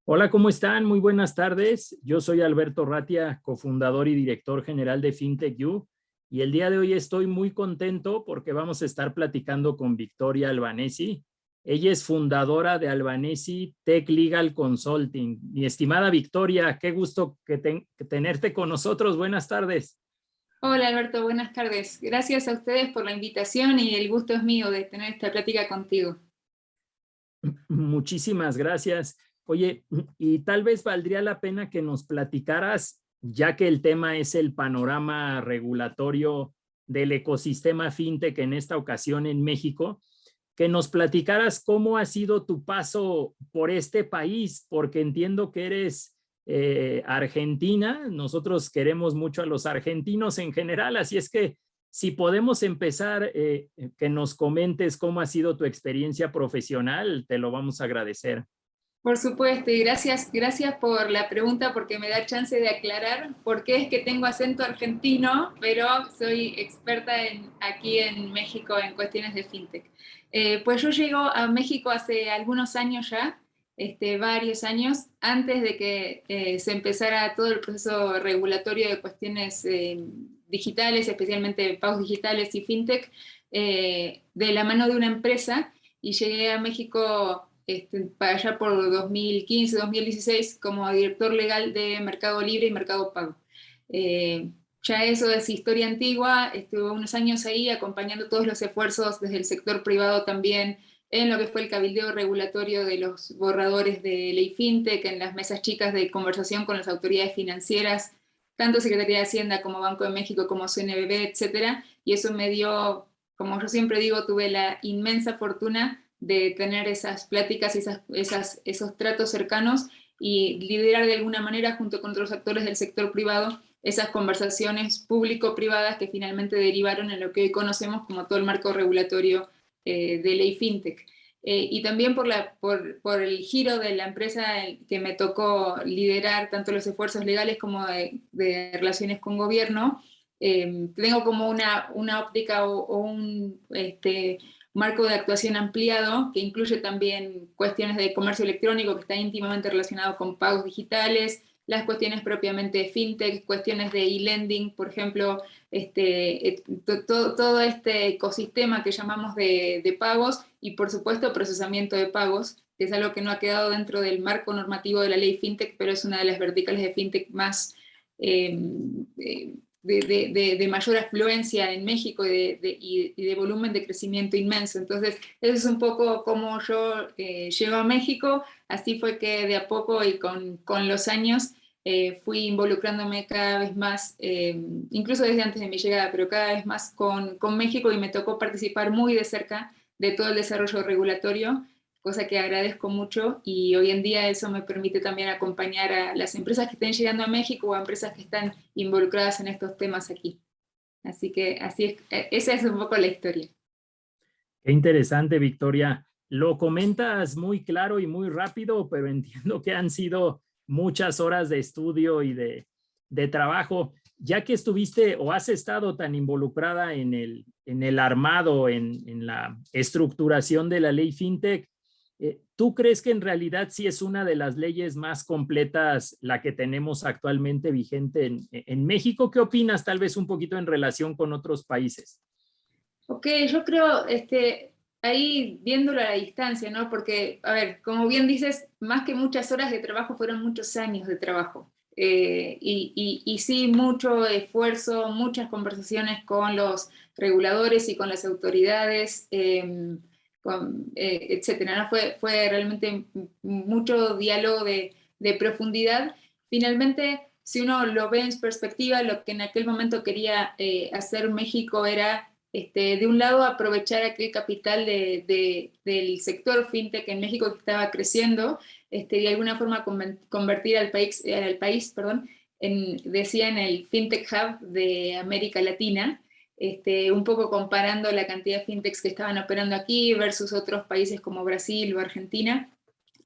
Hola, ¿cómo están? Muy buenas tardes. Yo soy Alberto Ratia, cofundador y director general de FinTech You, y el día de hoy estoy muy contento porque vamos a estar platicando con Victoria Albanesi. Ella es fundadora de Albanesi Tech Legal Consulting. Mi estimada Victoria, qué gusto que tenerte con nosotros. Buenas tardes. Hola Alberto, buenas tardes. Gracias a ustedes por la invitación y el gusto es mío de tener esta plática contigo. Muchísimas gracias. Oye, y tal vez valdría la pena que nos platicaras, ya que el tema es el panorama regulatorio del ecosistema fintech en esta ocasión en México, que nos platicaras cómo ha sido tu paso por este país, porque entiendo que eres argentina. Nosotros queremos mucho a los argentinos en general, así es que si podemos empezar, que nos comentes cómo ha sido tu experiencia profesional, te lo vamos a agradecer. Por supuesto, y gracias por la pregunta porque me da chance de aclarar por qué es que tengo acento argentino, pero soy experta aquí en México en cuestiones de fintech. Pues yo llego a México hace algunos años ya, varios años, antes de que se empezara todo el proceso regulatorio de cuestiones digitales, especialmente pagos digitales y fintech, de la mano de una empresa, y llegué a México para allá por 2015, 2016 como director legal de Mercado Libre y Mercado Pago. Eh, ya eso es historia antigua, estuve unos años ahí acompañando todos los esfuerzos desde el sector privado también en lo que fue el cabildeo regulatorio de los borradores de ley fintech, en las mesas chicas de conversación con las autoridades financieras, tanto Secretaría de Hacienda como Banco de México como CNBB, etcétera, y eso me dio, como yo siempre digo, tuve la inmensa fortuna de tener esas pláticas y esos tratos cercanos y liderar de alguna manera junto con otros actores del sector privado esas conversaciones público-privadas que finalmente derivaron en lo que hoy conocemos como todo el marco regulatorio de ley fintech. Y también por el giro de la empresa que me tocó liderar tanto los esfuerzos legales como de relaciones con gobierno, tengo como una óptica o un marco de actuación ampliado que incluye también cuestiones de comercio electrónico que está íntimamente relacionado con pagos digitales, las cuestiones propiamente de fintech, cuestiones de e-lending, por ejemplo, todo este ecosistema que llamamos de pagos y por supuesto procesamiento de pagos, que es algo que no ha quedado dentro del marco normativo de la ley fintech, pero es una de las verticales de fintech más eh, de mayor afluencia en México y de volumen de crecimiento inmenso. Entonces, eso es un poco como yo llego a México. Así fue que de a poco y con los años fui involucrándome cada vez más, incluso desde antes de mi llegada, pero cada vez más con México, y me tocó participar muy de cerca de todo el desarrollo regulatorio, cosa que agradezco mucho, y hoy en día eso me permite también acompañar a las empresas que estén llegando a México o a empresas que están involucradas en estos temas aquí. Así que así es, esa es un poco la historia. Qué interesante, Victoria. Lo comentas muy claro y muy rápido, pero entiendo que han sido muchas horas de estudio y de trabajo. Ya que estuviste o has estado tan involucrada en el armado, en la estructuración de la ley FinTech, ¿tú crees que en realidad sí es una de las leyes más completas la que tenemos actualmente vigente en México? ¿Qué opinas tal vez un poquito en relación con otros países? Ok, yo creo, ahí viéndolo a la distancia, ¿no? Porque, a ver, como bien dices, más que muchas horas de trabajo, fueron muchos años de trabajo. Y sí, mucho esfuerzo, muchas conversaciones con los reguladores y con las autoridades, etcétera, ¿no? Fue realmente mucho diálogo de profundidad. Finalmente, si uno lo ve en perspectiva, lo que en aquel momento quería hacer México era de un lado, aprovechar aquel capital del sector fintech en México que estaba creciendo, de alguna forma convertir al país, perdón, decía, en el fintech hub de América Latina, un poco comparando la cantidad de fintechs que estaban operando aquí versus otros países como Brasil o Argentina,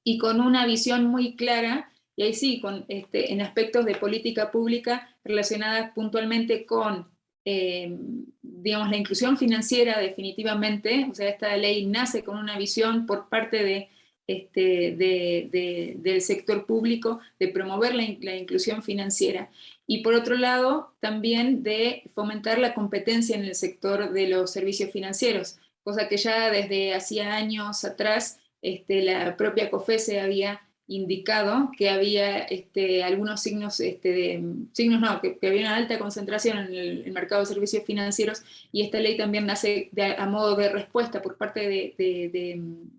y con una visión muy clara, y ahí sí, en aspectos de política pública relacionadas puntualmente con, digamos, la inclusión financiera definitivamente. O sea, esta ley nace con una visión por parte del sector público, de promover la inclusión financiera, y por otro lado también de fomentar la competencia en el sector de los servicios financieros, cosa que ya desde hacía años atrás la propia COFECE había indicado que había algunos signos, que había una alta concentración en el mercado de servicios financieros, y esta ley también nace a modo de respuesta por parte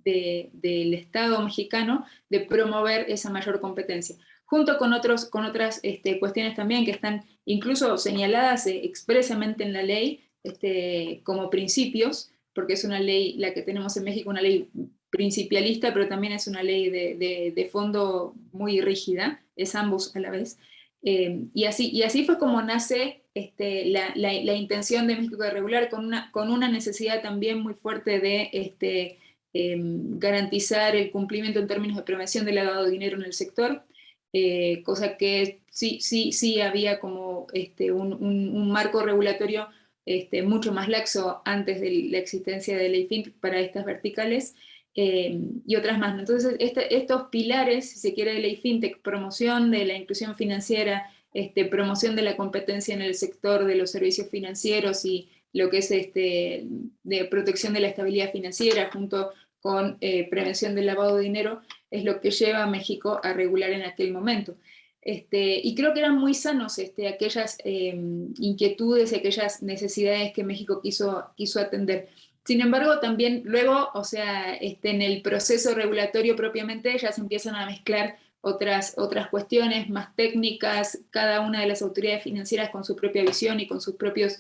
del Estado mexicano de promover esa mayor competencia, junto con otras cuestiones también que están incluso señaladas expresamente en la ley como principios, porque es una ley, la que tenemos en México, una ley principialista, pero también es una ley de fondo muy rígida, es ambos a la vez. Y así fue como nace la intención de México de regular, con una necesidad también muy fuerte de garantizar el cumplimiento en términos de prevención del lavado de dinero en el sector, cosa que sí había como un marco regulatorio mucho más laxo antes de la existencia de ley FinTech para estas verticales, y otras más. Entonces, estos pilares, si se quiere, de ley FinTech: promoción de la inclusión financiera, promoción de la competencia en el sector de los servicios financieros y lo que es de protección de la estabilidad financiera, junto con prevención del lavado de dinero, es lo que lleva a México a regular en aquel momento. Y creo que eran muy sanos aquellas inquietudes, aquellas necesidades que México quiso atender. Sin embargo, también luego, o sea, en el proceso regulatorio propiamente ya se empiezan a mezclar otras cuestiones más técnicas, cada una de las autoridades financieras con su propia visión y con sus propios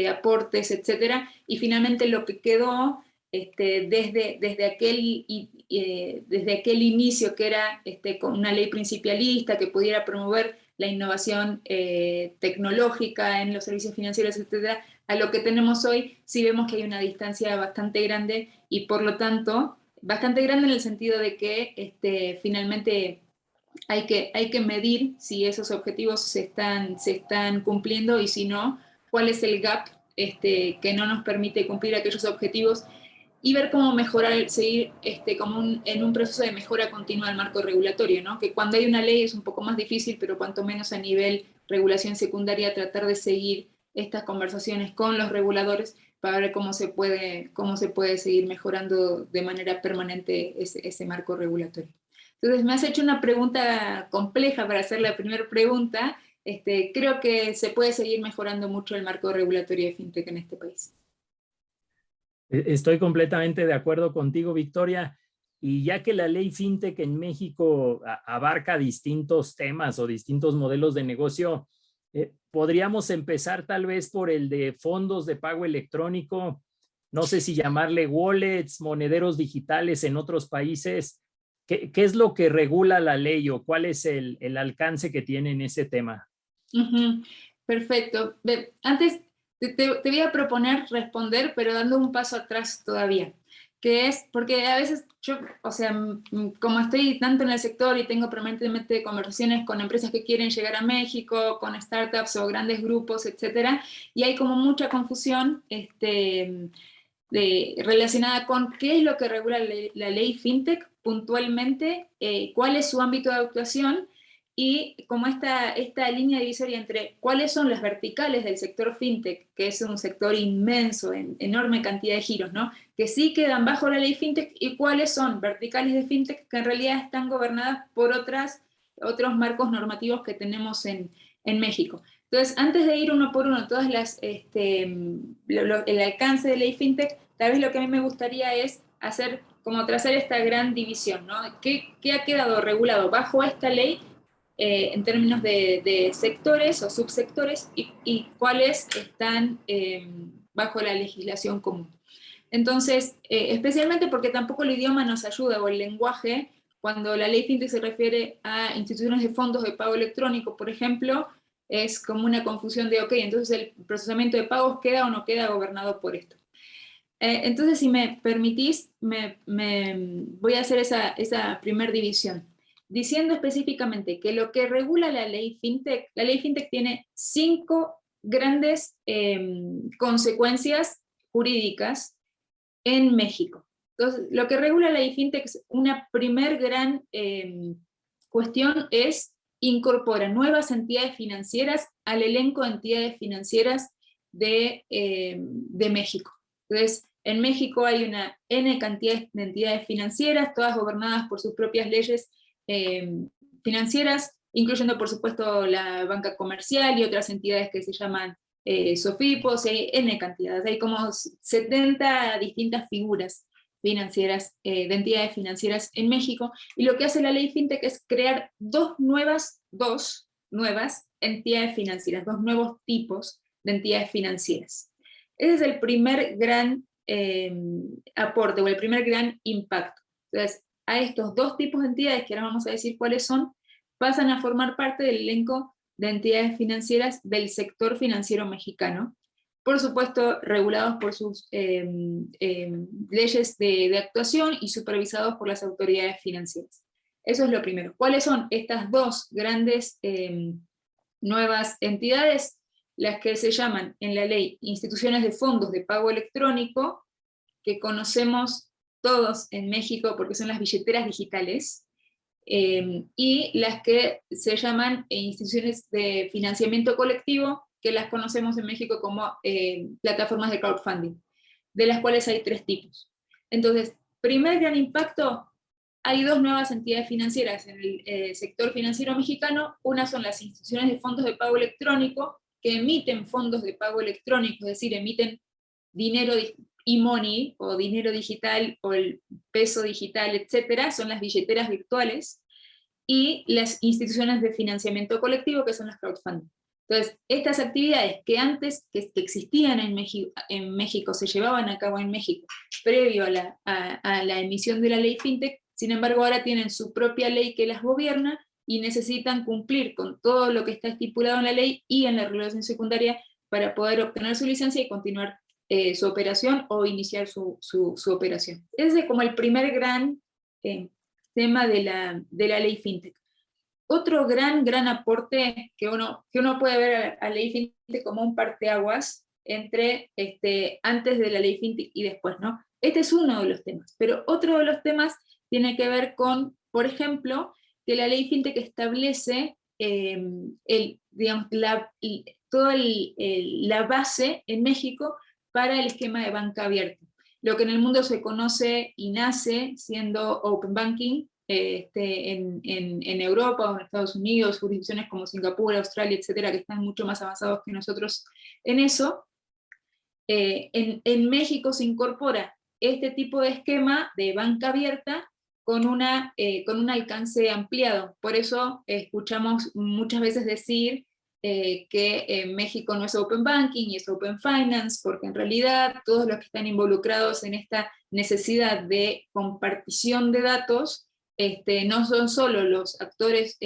aportes, etcétera, y finalmente lo que quedó desde aquel inicio, que era con una ley principialista que pudiera promover la innovación tecnológica en los servicios financieros, etcétera, a lo que tenemos hoy, sí vemos que hay una distancia bastante grande, y por lo tanto, bastante grande en el sentido de que finalmente hay que medir si esos objetivos se están cumpliendo, y si no, cuál es el gap que no nos permite cumplir aquellos objetivos, y ver cómo mejorar, seguir en un proceso de mejora continua del marco regulatorio, ¿no? Que cuando hay una ley es un poco más difícil, pero cuanto menos a nivel regulación secundaria, tratar de seguir estas conversaciones con los reguladores para ver cómo se puede seguir mejorando de manera permanente ese marco regulatorio. Entonces, me has hecho una pregunta compleja para hacer la primera pregunta. Creo que se puede seguir mejorando mucho el marco regulatorio de FinTech en este país. Estoy completamente de acuerdo contigo, Victoria. Y ya que la ley FinTech en México abarca distintos temas o distintos modelos de negocio, podríamos empezar tal vez por el de fondos de pago electrónico. No sé si llamarle wallets, monederos digitales en otros países. ¿Qué es lo que regula la ley o cuál es el alcance que tiene en ese tema? Perfecto. Antes te voy a proponer responder, pero dando un paso atrás todavía, que es porque a veces yo, o sea, como estoy tanto en el sector y tengo permanentemente conversaciones con empresas que quieren llegar a México, con startups o grandes grupos, etcétera, y hay como mucha confusión relacionada con qué es lo que regula la ley FinTech puntualmente, cuál es su ámbito de actuación, y como esta línea divisoria entre cuáles son las verticales del sector FinTech, que es un sector inmenso, en enorme cantidad de giros, ¿no? Que sí quedan bajo la ley FinTech, y cuáles son verticales de FinTech que en realidad están gobernadas por otros marcos normativos que tenemos en México. Entonces, antes de ir uno por uno todas el alcance de ley FinTech, tal vez lo que a mí me gustaría es trazar esta gran división, ¿no? ¿Qué ha quedado regulado bajo esta ley en términos de sectores o subsectores, y cuáles están bajo la legislación común? Entonces, especialmente porque tampoco el idioma nos ayuda, o el lenguaje, cuando la ley FinTech se refiere a instituciones de fondos de pago electrónico, por ejemplo, es como una confusión de, ok, entonces el procesamiento de pagos queda o no queda gobernado por esto. Entonces, si me permitís, voy a hacer esa primer división, diciendo específicamente que lo que regula la ley FinTech tiene 5 grandes consecuencias jurídicas en México. Entonces, lo que regula la ley FinTech, una primer gran cuestión es incorpora nuevas entidades financieras al elenco de entidades financieras de México. Entonces, en México hay una N cantidad de entidades financieras, todas gobernadas por sus propias leyes financieras, incluyendo por supuesto la banca comercial y otras entidades que se llaman SOFIPOS, hay N cantidades, hay como 70 distintas figuras financieras, de entidades financieras en México, y lo que hace la ley FinTech es crear dos nuevas entidades financieras, dos nuevos tipos de entidades financieras. Ese es el primer gran aporte, o el primer gran impacto. Entonces, a estos dos tipos de entidades, que ahora vamos a decir cuáles son, pasan a formar parte del elenco de entidades financieras del sector financiero mexicano, por supuesto regulados por sus leyes de actuación y supervisados por las autoridades financieras. Eso es lo primero. ¿Cuáles son estas dos grandes nuevas entidades? Las que se llaman en la ley instituciones de fondos de pago electrónico, que conocemos todos en México porque son las billeteras digitales, y las que se llaman instituciones de financiamiento colectivo, que las conocemos en México como plataformas de crowdfunding, de las cuales hay tres tipos. Entonces, primer gran impacto, hay dos nuevas entidades financieras en el sector financiero mexicano. Una son las instituciones de fondos de pago electrónico, que emiten fondos de pago electrónico, es decir, emiten dinero e-money, o dinero digital, o el peso digital, etcétera, son las billeteras virtuales, y las instituciones de financiamiento colectivo, que son las crowdfunding. Entonces, estas actividades que antes que existían en México, se llevaban a cabo en México, previo a la emisión de la ley FinTech, sin embargo ahora tienen su propia ley que las gobierna, y necesitan cumplir con todo lo que está estipulado en la ley y en la regulación secundaria para poder obtener su licencia y continuar su operación, o iniciar su operación. Ese es como el primer gran tema de la ley FinTech. Otro gran aporte que uno puede ver a la ley FinTech como un parteaguas entre antes de la ley FinTech y después, ¿no? Este es uno de los temas, pero otro de los temas tiene que ver con, por ejemplo, que la ley FinTech establece toda la base en México para el esquema de banca abierta. Lo que en el mundo se conoce y nace siendo Open Banking, en Europa o en Estados Unidos, jurisdicciones como Singapur, Australia, etcétera, que están mucho más avanzados que nosotros en eso. En México se incorpora este tipo de esquema de banca abierta con un alcance ampliado. Por eso escuchamos muchas veces decir que México no es Open Banking y es Open Finance, porque en realidad todos los que están involucrados en esta necesidad de compartición de datos no son solo los actores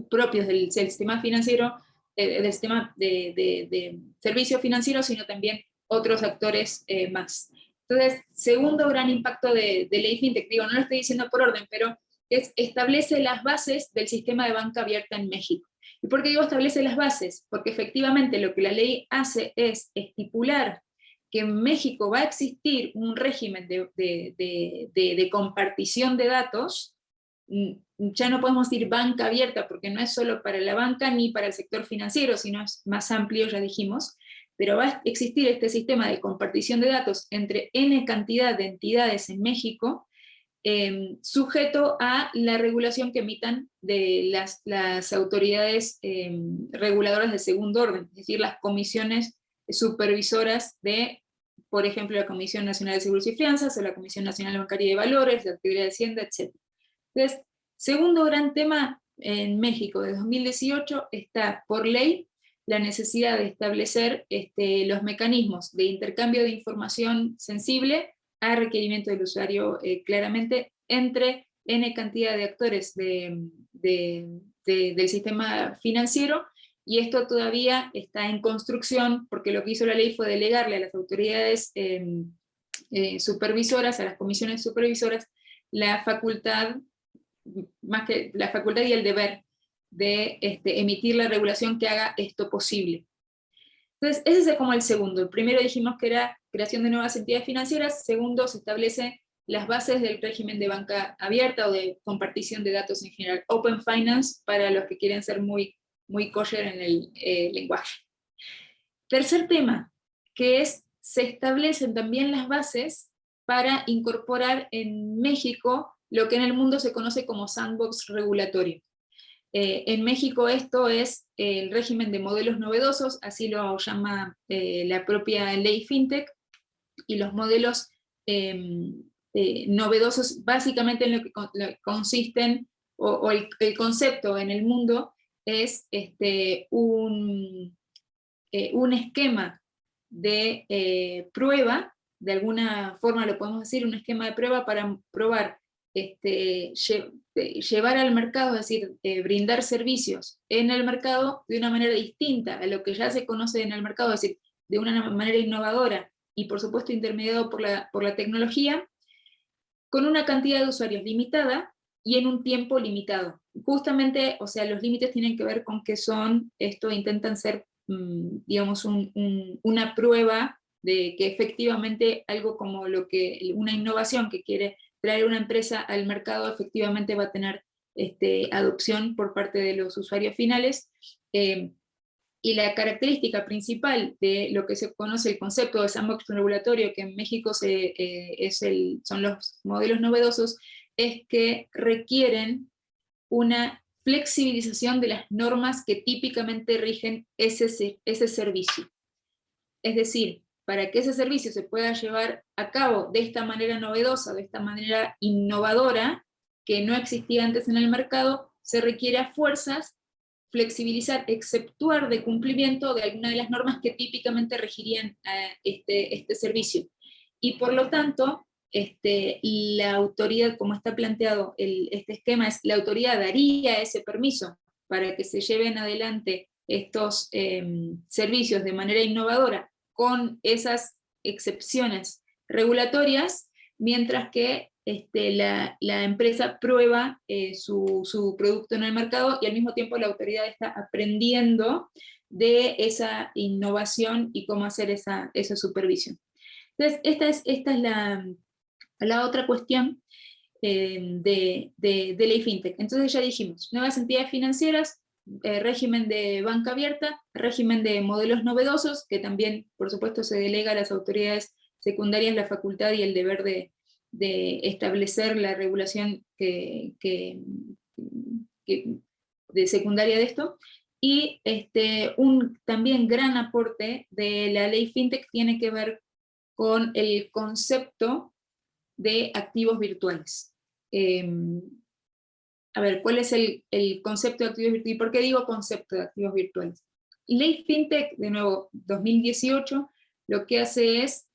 propios del sistema financiero, del sistema de servicios financieros, sino también otros actores más. Entonces, segundo gran impacto de ley FinTech, digo, no lo estoy diciendo por orden, pero establece las bases del sistema de banca abierta en México. ¿Y por qué digo establece las bases? Porque efectivamente lo que la ley hace es estipular que en México va a existir un régimen de compartición de datos. Ya no podemos decir banca abierta, porque no es solo para la banca ni para el sector financiero, sino es más amplio, ya dijimos, pero va a existir este sistema de compartición de datos entre N cantidad de entidades en México, sujeto a la regulación que emitan de las autoridades reguladoras de segundo orden, es decir, las comisiones supervisoras de, por ejemplo, la Comisión Nacional de Seguros y Fianzas, o la Comisión Nacional Bancaria y de Valores, la Actividad de Hacienda, etc. Entonces, segundo gran tema en México de 2018 está, por ley, la necesidad de establecer los mecanismos de intercambio de información sensible a requerimiento del usuario, claramente, entre N cantidad de actores del sistema financiero, y esto todavía está en construcción, porque lo que hizo la ley fue delegarle a las autoridades supervisoras, a las comisiones supervisoras, la facultad, más que la facultad y el deber de emitir la regulación que haga esto posible. Entonces, ese es como el segundo. El primero dijimos que era creación de nuevas entidades financieras. Segundo, se establece las bases del régimen de banca abierta o de compartición de datos en general. Open Finance, para los que quieren ser muy, muy kosher en el lenguaje. Tercer tema, que es, se establecen también las bases para incorporar en México lo que en el mundo se conoce como sandbox regulatorio. En México esto es el régimen de modelos novedosos, así lo llama la propia ley FinTech, y los modelos novedosos básicamente en lo que consisten, o el concepto en el mundo es un esquema de prueba, de alguna forma lo podemos decir, un esquema de prueba para probar, llevar al mercado, es decir, brindar servicios en el mercado de una manera distinta a lo que ya se conoce en el mercado, es decir, de una manera innovadora y por supuesto intermediado por la tecnología, con una cantidad de usuarios limitada y en un tiempo limitado. Justamente, o sea, los límites tienen que ver con que intentan ser, digamos, una prueba de que efectivamente algo como una innovación que quiere traer una empresa al mercado efectivamente va a tener adopción por parte de los usuarios finales. Y la característica principal de lo que se conoce el concepto de sandbox regulatorio, que en México son los modelos novedosos, es que requieren una flexibilización de las normas que típicamente rigen ese servicio. Es decir, para que ese servicio se pueda llevar a cabo de esta manera novedosa, de esta manera innovadora, que no existía antes en el mercado, se requiere a fuerzas flexibilizar, exceptuar de cumplimiento de alguna de las normas que típicamente regirían este servicio. Y por lo tanto, la autoridad, como está planteado este esquema, la autoridad daría ese permiso para que se lleven adelante estos servicios de manera innovadora con esas excepciones regulatorias, mientras que la empresa prueba su producto en el mercado y al mismo tiempo la autoridad está aprendiendo de esa innovación y cómo hacer esa supervisión. Entonces, esta es la otra cuestión de ley FinTech. Entonces ya dijimos, nuevas entidades financieras, régimen de banca abierta, régimen de modelos novedosos, que también, por supuesto, se delega a las autoridades secundarias la facultad y el deber de establecer la regulación de secundaria de esto, y un también gran aporte de la ley FinTech tiene que ver con el concepto de activos virtuales. A ver, ¿cuál es el concepto de activos virtuales? ¿Y por qué digo concepto de activos virtuales? Ley FinTech, de nuevo, 2018, lo que hace es,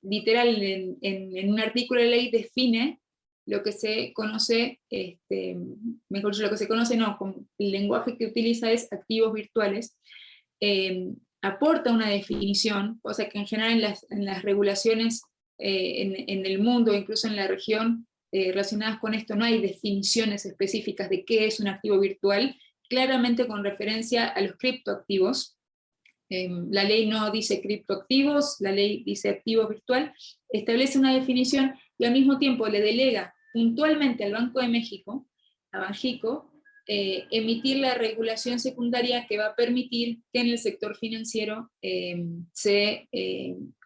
literal, en un artículo de ley define lo que se conoce, mejor dicho, lo que se conoce, no, como el lenguaje que utiliza es activos virtuales, aporta una definición, cosa que en general en las regulaciones en el mundo, incluso en la región, relacionadas con esto, no hay definiciones específicas de qué es un activo virtual, claramente con referencia a los criptoactivos. La ley no dice criptoactivos, la ley dice activo virtual, establece una definición y al mismo tiempo le delega puntualmente al Banco de México, a Banxico, emitir la regulación secundaria que va a permitir que en el sector financiero se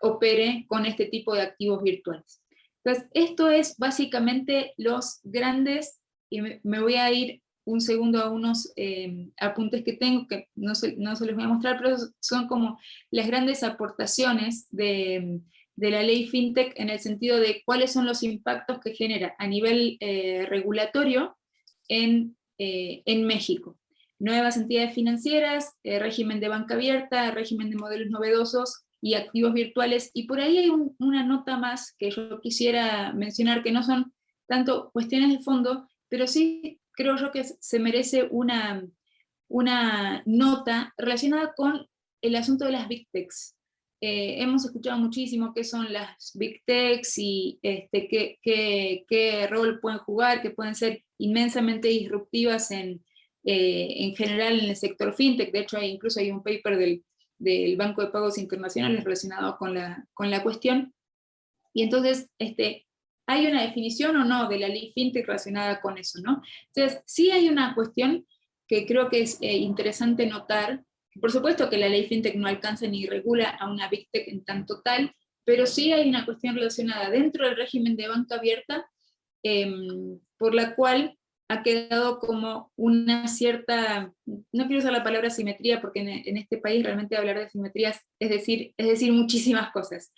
opere con este tipo de activos virtuales. Entonces, esto es básicamente los grandes, y me voy a ir un segundo a unos apuntes que tengo, que no se los voy a mostrar, pero son como las grandes aportaciones de la ley FinTech en el sentido de cuáles son los impactos que genera a nivel regulatorio en México. Nuevas entidades financieras, régimen de banca abierta, régimen de modelos novedosos y activos virtuales, y por ahí hay una nota más que yo quisiera mencionar, que no son tanto cuestiones de fondo, pero sí creo yo que se merece una nota relacionada con el asunto de las Big Techs. Hemos escuchado muchísimo qué son las Big Techs y qué rol pueden jugar, que pueden ser inmensamente disruptivas en general en el sector FinTech. De hecho, incluso hay un paper del del Banco de Pagos Internacionales relacionado con la cuestión. Y entonces, ¿hay una definición o no de la ley FinTech relacionada con eso, ¿no? Entonces, sí hay una cuestión que creo que es interesante notar. Por supuesto que la ley FinTech no alcanza ni regula a una Big Tech en tanto tal, pero sí hay una cuestión relacionada dentro del régimen de banca abierta, por la cual ha quedado como una cierta, no quiero usar la palabra simetría, porque en este país realmente hablar de simetrías es decir muchísimas cosas.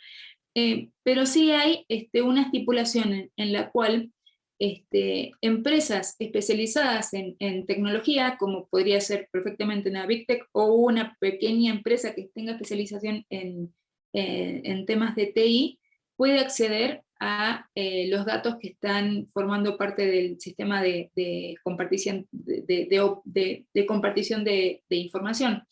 Pero sí hay una estipulación en la cual empresas especializadas en tecnología, como podría ser perfectamente una Big Tech o una pequeña empresa que tenga especialización en temas de TI, puede acceder a los datos que están formando parte del sistema de compartición de compartición de información,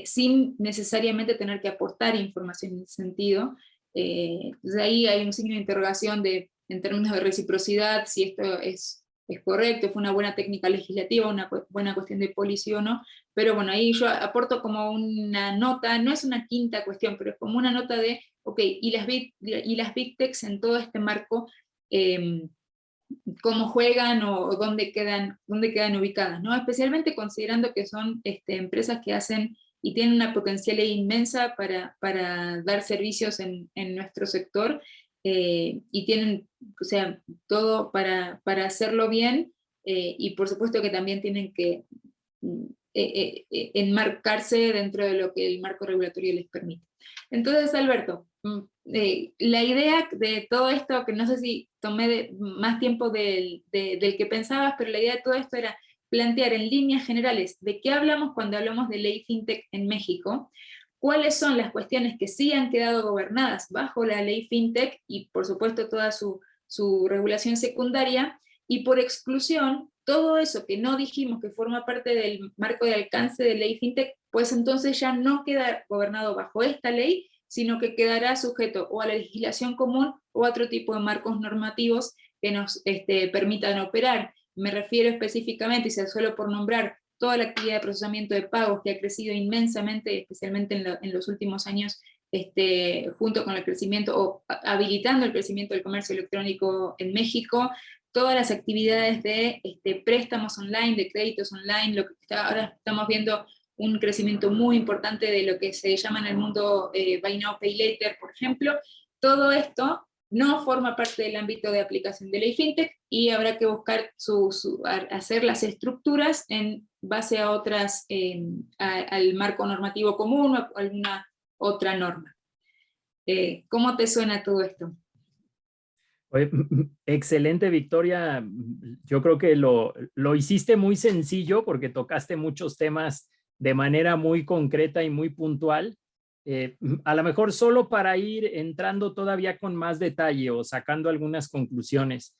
sin necesariamente tener que aportar información en ese sentido. Entonces ahí hay un signo de interrogación en términos de reciprocidad, si esto es correcto, fue una buena técnica legislativa, una buena cuestión de policy o no, pero bueno, ahí yo aporto como una nota, no es una quinta cuestión, pero es como una nota de, ok, y las Big Techs en todo este marco, cómo juegan o dónde quedan ubicadas, ¿no? Especialmente considerando que son empresas que hacen y tienen una potencialidad inmensa para dar servicios en nuestro sector, y tienen, o sea, todo para hacerlo bien, y por supuesto que también tienen que enmarcarse dentro de lo que el marco regulatorio les permite. Entonces, Alberto, la idea de todo esto, que no sé si tomé más tiempo del que pensabas, pero la idea de todo esto era plantear en líneas generales de qué hablamos cuando hablamos de ley FinTech en México, cuáles son las cuestiones que sí han quedado gobernadas bajo la ley FinTech y por supuesto toda su regulación secundaria, y por exclusión, todo eso que no dijimos que forma parte del marco de alcance de ley FinTech, pues entonces ya no queda gobernado bajo esta ley, sino que quedará sujeto o a la legislación común o a otro tipo de marcos normativos que nos permitan operar. Me refiero específicamente, y solo por nombrar, toda la actividad de procesamiento de pagos que ha crecido inmensamente, especialmente en los últimos años, junto con el crecimiento o habilitando el crecimiento del comercio electrónico en México, todas las actividades de préstamos online, de créditos online, ahora estamos viendo un crecimiento muy importante de lo que se llama en el mundo Buy Now, Pay Later, por ejemplo. Todo esto no forma parte del ámbito de aplicación de ley FinTech y habrá que buscar hacer las estructuras en base a otras, al marco normativo común o alguna otra norma. ¿Cómo te suena todo esto? Oye, excelente, Victoria. Yo creo que lo hiciste muy sencillo porque tocaste muchos temas de manera muy concreta y muy puntual. A lo mejor solo para ir entrando todavía con más detalle o sacando algunas conclusiones.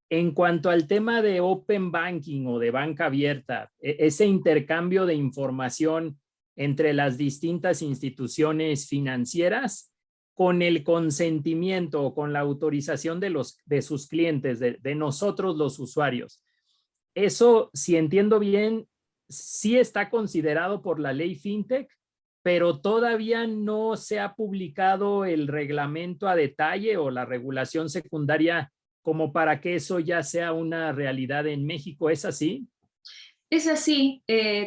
En cuanto al tema de Open Banking o de banca abierta, ese intercambio de información entre las distintas instituciones financieras con el consentimiento o con la autorización de sus clientes, de nosotros los usuarios. Eso, si entiendo bien, sí está considerado por la ley FinTech, pero todavía no se ha publicado el reglamento a detalle o la regulación secundaria como para que eso ya sea una realidad en México. ¿Es así? Es así,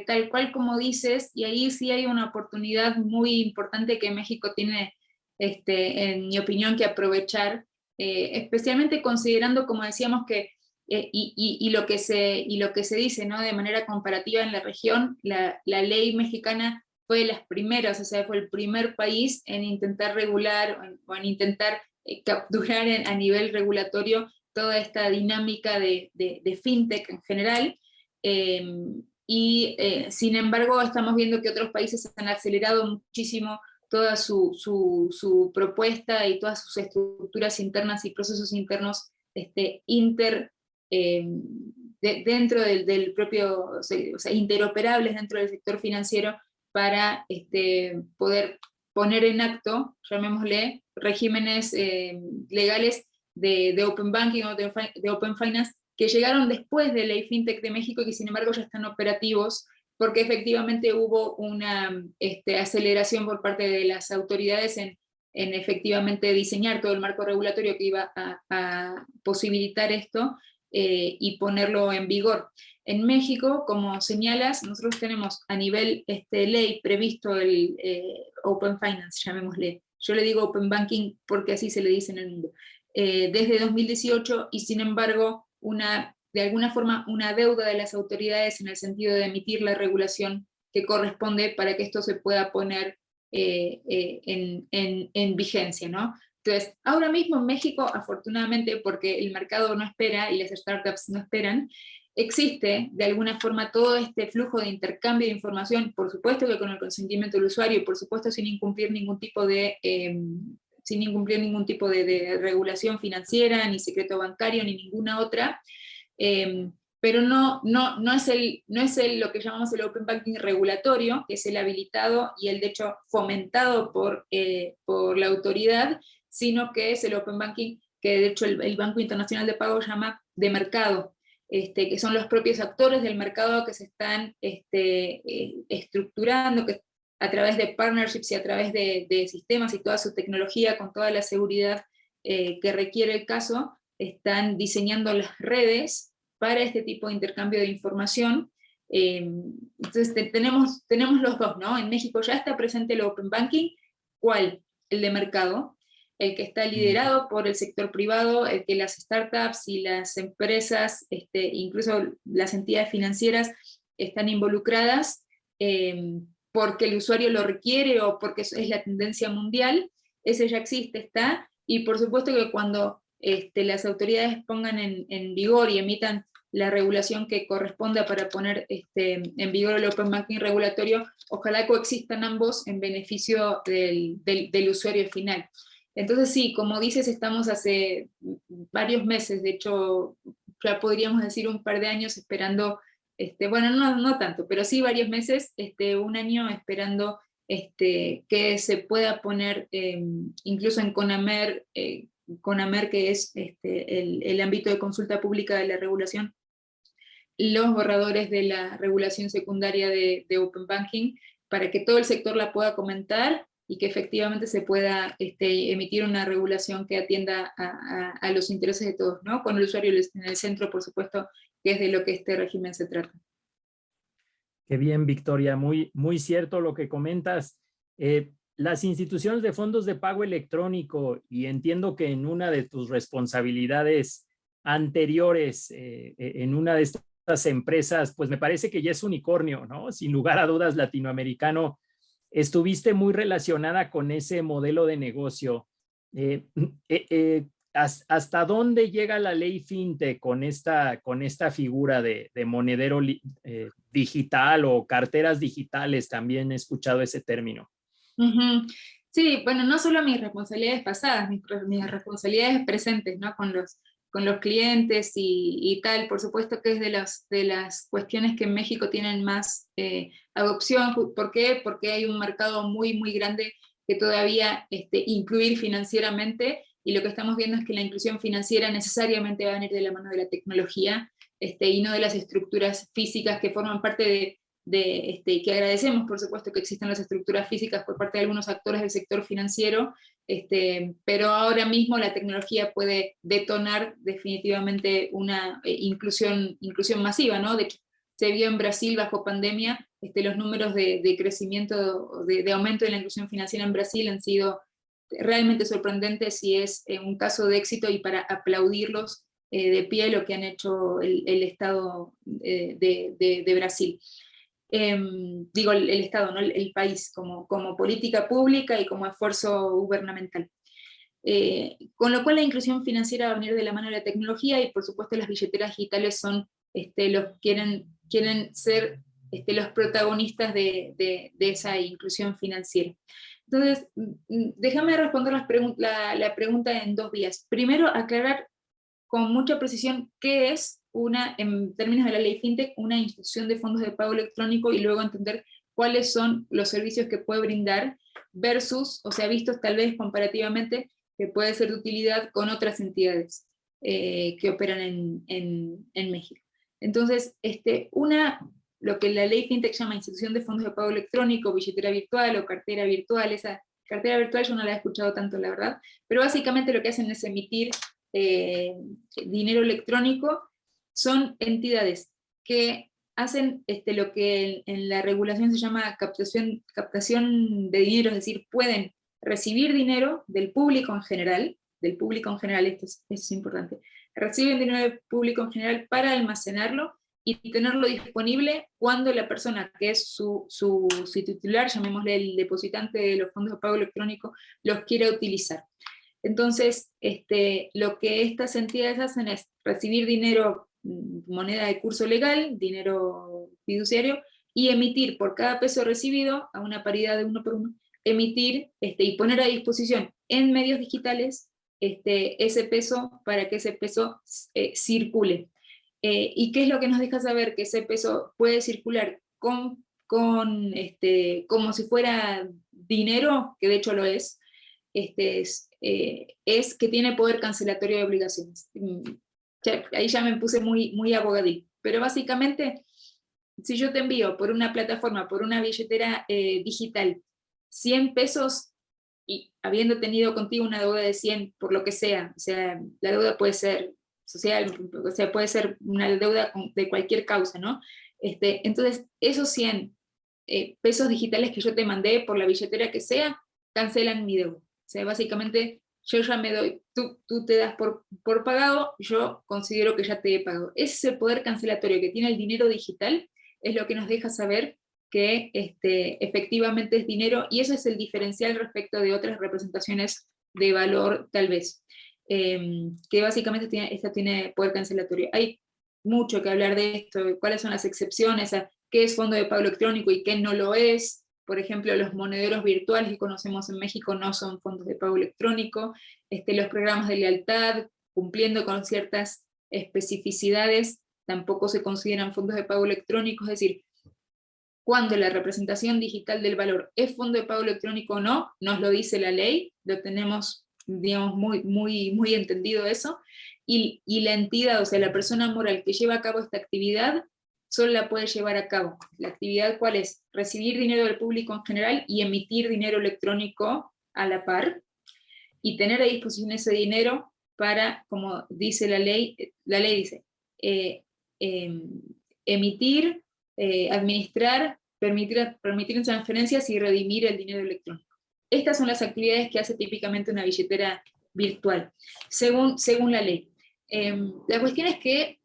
tal cual como dices, y ahí sí hay una oportunidad muy importante que México tiene, en mi opinión, que aprovechar, especialmente considerando, como decíamos, que y lo que se dice, ¿no? De manera comparativa en la región, la ley mexicana fue de las primeras, o sea, fue el primer país en intentar regular o en intentar capturar a nivel regulatorio toda esta dinámica de fintech en general. Sin embargo, estamos viendo que otros países han acelerado muchísimo toda su propuesta y todas sus estructuras internas y procesos internos dentro del propio, o sea, interoperables dentro del sector financiero para poder poner en acto, llamémosle, regímenes legales de Open Banking o de Open Finance que llegaron después de ley FinTech de México y que sin embargo ya están operativos porque efectivamente hubo una aceleración por parte de las autoridades en efectivamente diseñar todo el marco regulatorio que iba a posibilitar esto y ponerlo en vigor. En México, como señalas, nosotros tenemos a nivel ley previsto el Open Finance, llamémosle. Yo le digo Open Banking porque así se le dice en el mundo. Desde 2018, y sin embargo, de alguna forma una deuda de las autoridades en el sentido de emitir la regulación que corresponde para que esto se pueda poner en vigencia, ¿no? Entonces, ahora mismo en México, afortunadamente, porque el mercado no espera y las startups no esperan, existe de alguna forma todo este flujo de intercambio de información, por supuesto que con el consentimiento del usuario, por supuesto sin incumplir ningún tipo de regulación financiera, ni secreto bancario, ni ninguna otra, pero no es lo que llamamos el Open Banking regulatorio, que es el habilitado y el de hecho fomentado por la autoridad, sino que es el Open Banking que de hecho el Banco Internacional de Pago llama de mercado, que son los propios actores del mercado que se están estructurando, que a través de partnerships y a través de sistemas y toda su tecnología, con toda la seguridad que requiere el caso, están diseñando las redes para este tipo de intercambio de información. Entonces tenemos los dos, ¿no? En México ya está presente el Open Banking. ¿Cuál? El de mercado, el que está liderado por el sector privado, el que las startups y las empresas, incluso las entidades financieras, están involucradas porque el usuario lo requiere o porque es la tendencia mundial. Ese ya existe, está, y por supuesto que cuando las autoridades pongan en vigor y emitan la regulación que corresponda para poner en vigor el Open Banking regulatorio, ojalá coexistan ambos en beneficio del usuario final. Entonces sí, como dices, estamos hace varios meses, de hecho ya podríamos decir un par de años esperando, bueno, no tanto, pero sí varios meses, un año esperando que se pueda poner, incluso en CONAMER, que es el ámbito de consulta pública de la regulación, los borradores de la regulación secundaria de Open Banking, para que todo el sector la pueda comentar y que efectivamente se pueda emitir una regulación que atienda a los intereses de todos, ¿no? Con el usuario en el centro, por supuesto, que es de lo que este régimen se trata. Qué bien, Victoria, muy, muy cierto lo que comentas. Las instituciones de fondos de pago electrónico, y entiendo que en una de tus responsabilidades anteriores, en una de estas empresas, pues me parece que ya es unicornio, ¿no? Sin lugar a dudas, latinoamericano, estuviste muy relacionada con ese modelo de negocio. ¿Hasta dónde llega la ley FinTech con esta figura de monedero digital o carteras digitales? También he escuchado ese término. Uh-huh. Sí, bueno, no solo mis responsabilidades pasadas, mis responsabilidades presentes, ¿no? Con los clientes y tal, por supuesto que es de las cuestiones que en México tienen más adopción. ¿Por qué? Porque hay un mercado muy, muy grande que todavía incluir financieramente, y lo que estamos viendo es que la inclusión financiera necesariamente va a venir de la mano de la tecnología y no de las estructuras físicas que forman parte que agradecemos, por supuesto, que existan las estructuras físicas por parte de algunos actores del sector financiero, pero ahora mismo la tecnología puede detonar definitivamente una inclusión masiva, ¿no? De hecho, se vio en Brasil bajo pandemia, los números de crecimiento, de aumento de la inclusión financiera en Brasil han sido realmente sorprendentes, y es un caso de éxito y para aplaudirlos de pie lo que han hecho el Estado de Brasil. Digo el Estado, ¿no? El país, como política pública y como esfuerzo gubernamental. Con lo cual la inclusión financiera va a venir de la mano de la tecnología, y por supuesto las billeteras digitales son quieren ser los protagonistas de esa inclusión financiera. Entonces, déjame responder la pregunta en dos vías. Primero, aclarar con mucha precisión qué es en términos de la ley FinTech, una institución de fondos de pago electrónico, y luego entender cuáles son los servicios que puede brindar versus, o sea, vistos tal vez comparativamente, que puede ser de utilidad con otras entidades que operan en México. Entonces, lo que la ley FinTech llama institución de fondos de pago electrónico, billetera virtual o cartera virtual. Esa cartera virtual yo no la he escuchado tanto, la verdad, pero básicamente lo que hacen es emitir dinero electrónico. Son entidades que hacen lo que en la regulación se llama captación de dinero, es decir, pueden recibir dinero del público en general, esto es importante, reciben dinero del público en general para almacenarlo y tenerlo disponible cuando la persona que es su titular, llamémosle el depositante de los fondos de pago electrónico, los quiera utilizar. Entonces, lo que estas entidades hacen es recibir dinero, moneda de curso legal, dinero fiduciario, y emitir por cada peso recibido, a una paridad de 1 por 1, emitir y poner a disposición en medios digitales ese peso para que ese peso circule. ¿Y qué es lo que nos deja saber que ese peso puede circular como si fuera dinero, que de hecho lo es? Es que tiene poder cancelatorio de obligaciones. Ahí ya me puse muy abogadí, pero básicamente, si yo te envío por una plataforma, por una billetera digital, 100 pesos, y habiendo tenido contigo una deuda de 100, por lo que sea, o sea, la deuda puede ser social, o sea, puede ser una deuda de cualquier causa, ¿no? Entonces, esos 100 pesos digitales que yo te mandé por la billetera que sea, cancelan mi deuda. O sea, básicamente, yo ya me doy, tú te das por pagado, yo considero que ya te he pagado. Ese poder cancelatorio que tiene el dinero digital es lo que nos deja saber que efectivamente es dinero, y eso es el diferencial respecto de otras representaciones de valor, tal vez, que básicamente esta tiene poder cancelatorio. Hay mucho que hablar de esto, cuáles son las excepciones, a qué es fondo de pago electrónico y qué no lo es. Por ejemplo, los monederos virtuales que conocemos en México no son fondos de pago electrónico, los programas de lealtad, cumpliendo con ciertas especificidades, tampoco se consideran fondos de pago electrónico, es decir, cuando la representación digital del valor es fondo de pago electrónico o no, nos lo dice la ley, lo tenemos, digamos, muy entendido eso, y la entidad, o sea, la persona moral que lleva a cabo esta actividad, solo la puede llevar a cabo. La actividad, ¿cuál es? Recibir dinero del público en general y emitir dinero electrónico a la par, y tener a disposición ese dinero para, como dice la ley dice, emitir, administrar, permitir transferencias y redimir el dinero electrónico. Estas son las actividades que hace típicamente una billetera virtual, según la ley. La cuestión es que